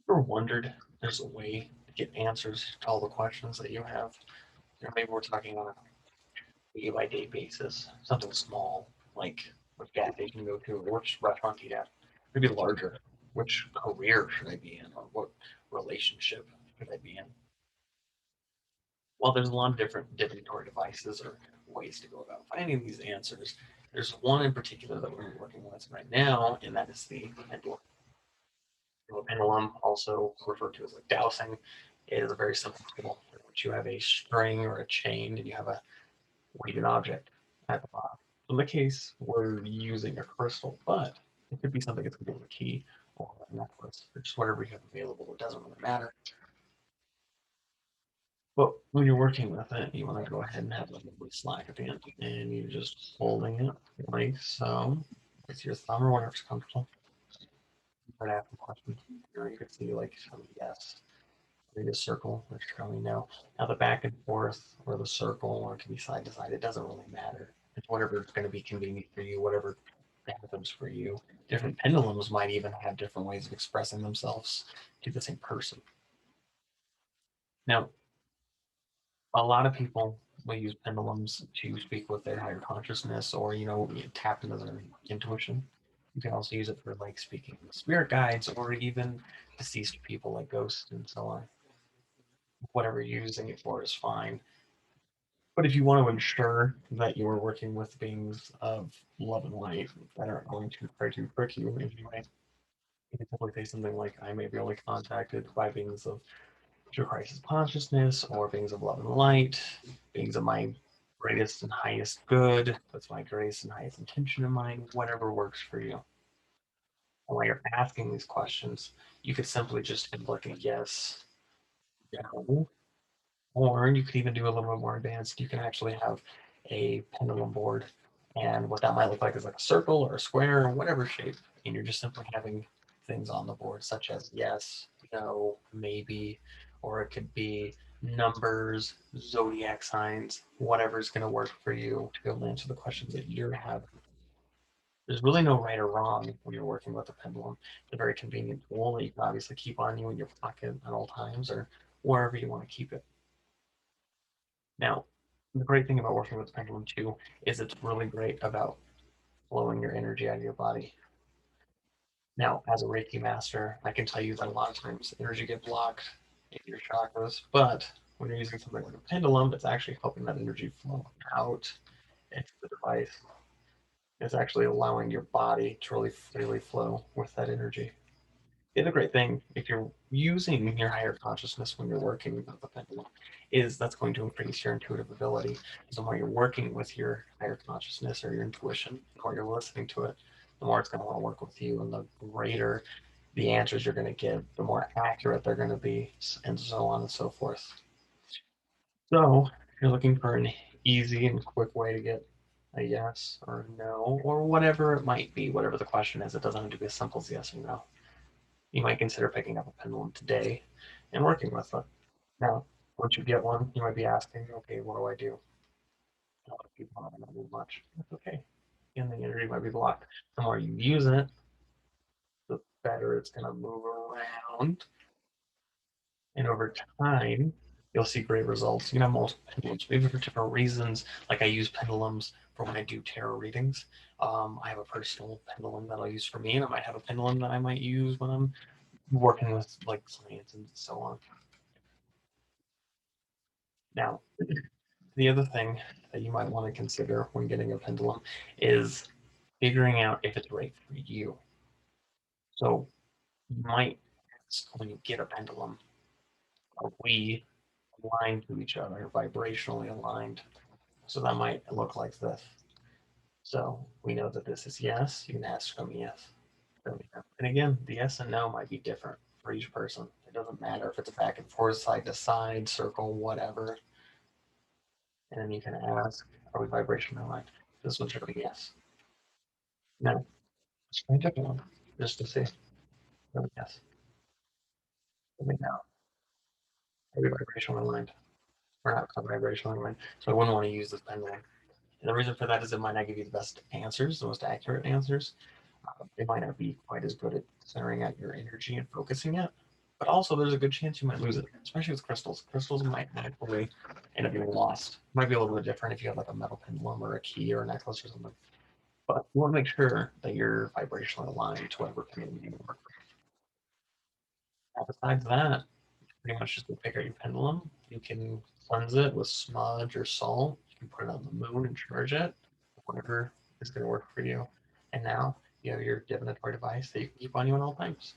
Ever wondered there's a way to get answers to all the questions that you have? Maybe we're talking on a day by day basis, something small like which gas station to go to, or which restaurant to eat at. Maybe larger, which career should I be in, or what relationship should I be in? Well, there's a lot of different divinatory devices or ways to go about finding these answers. There's one in particular that we're working with right now, and that is the pendulum. The pendulum, also referred to as like dowsing, is a very simple tool in which you have a string or a chain and you have a weighted object at the bottom. In the case, we're using a crystal, but it could be something that's going to be a key or a necklace, or just whatever you have available. It doesn't really matter. But when you're working with it, you want to go ahead and have like a little slack at the end, and you're just holding it like so with your thumb or whatever's comfortable. Try to ask a question. You can see like yes, maybe a circle, which showing now. Now the back and forth or the circle, or it can be side to side. It doesn't really matter. It's whatever is going to be convenient for you, whatever happens for you. Different pendulums might even have different ways of expressing themselves to the same person. Now, a lot of people will use pendulums to speak with their higher consciousness or, tap into their intuition. You can also use it for like speaking with spirit guides or even deceased people like ghosts and so on. Whatever you're using it for is fine. But if you want to ensure that you are working with beings of love and light that aren't going to try to trick you in any way, you can simply say something like, I may be only contacted by beings of true crisis consciousness or beings of love and light, beings of my greatest and highest good, that's my greatest and highest intention in mind, whatever works for you. And while you're asking these questions, you could simply just hit like a yes, no, or you could even do a little bit more advanced. You can actually have a pendulum board. And what that might look like is like a circle or a square or whatever shape. And you're just simply having things on the board, such as yes, no, maybe, or it could be numbers, zodiac signs, whatever's going to work for you to be able to answer the questions that you're having. There's really no right or wrong when you're working with a pendulum. It's a very convenient tool that you can obviously keep on you in your pocket at all times or wherever you want to keep it. Now, the great thing about working with pendulum too is it's really great about flowing your energy out of your body. Now, as a Reiki master, I can tell you that a lot of times energy get blocked in your chakras, but when you're using something like a pendulum, it's actually helping that energy flow out into the device. It's actually allowing your body to really freely flow with that energy. The other great thing, if you're using your higher consciousness when you're working with the pendulum, is that's going to increase your intuitive ability. So the more you're working with your higher consciousness or your intuition, the more you're listening to it, the more it's going to want to work with you, and the greater the answers you're going to give, the more accurate they're going to be, and so on and so forth. So if you're looking for an easy and quick way to get a yes or a no, or whatever it might be, whatever the question is, it doesn't have to be as simple as yes or no. You might consider picking up a pendulum today and working with it. Now, once you get one, you might be asking, okay, what do I do? A lot of people don't move much. That's okay. And the energy might be blocked. The more you use it, the better it's going to move around. And over time, you'll see great results. You can have multiple pendulums, maybe for different reasons. Like I use pendulums for when I do tarot readings. I have a personal pendulum that I'll use for me, and I might have a pendulum that I might use when I'm working with like clients and so on. Now, the other thing that you might want to consider when getting a pendulum is figuring out if it's right for you. So you might ask when you get a pendulum, are we aligned to each other, vibrationally aligned? So that might look like this. So we know that this is yes, you can ask from yes. And again, the yes and no might be different for each person. It doesn't matter if it's back and forth, side to side, circle, whatever. And then you can ask, are we vibrationally aligned? This one's going to be yes. No, let's try a different one just to see. Yes, let me know. Are we vibrationally aligned? We're not vibrationally aligned. So I wouldn't want to use this pendulum. And the reason for that is it might not give you the best answers, the most accurate answers. It might not be quite as good at centering out your energy and focusing it. But also, there's a good chance you might lose it, especially with crystals. Crystals might actually end up getting lost. Might be a little bit different if you have like a metal pendulum or a key or a necklace or something. But you want to make sure that you're vibrationally aligned to whatever community you work with. Besides that, pretty much just go pick out your pendulum. You can cleanse it with smudge or salt. You can put it on the moon and charge it, whatever is going to work for you. And now you have your divinatory device that you can keep on you at all times.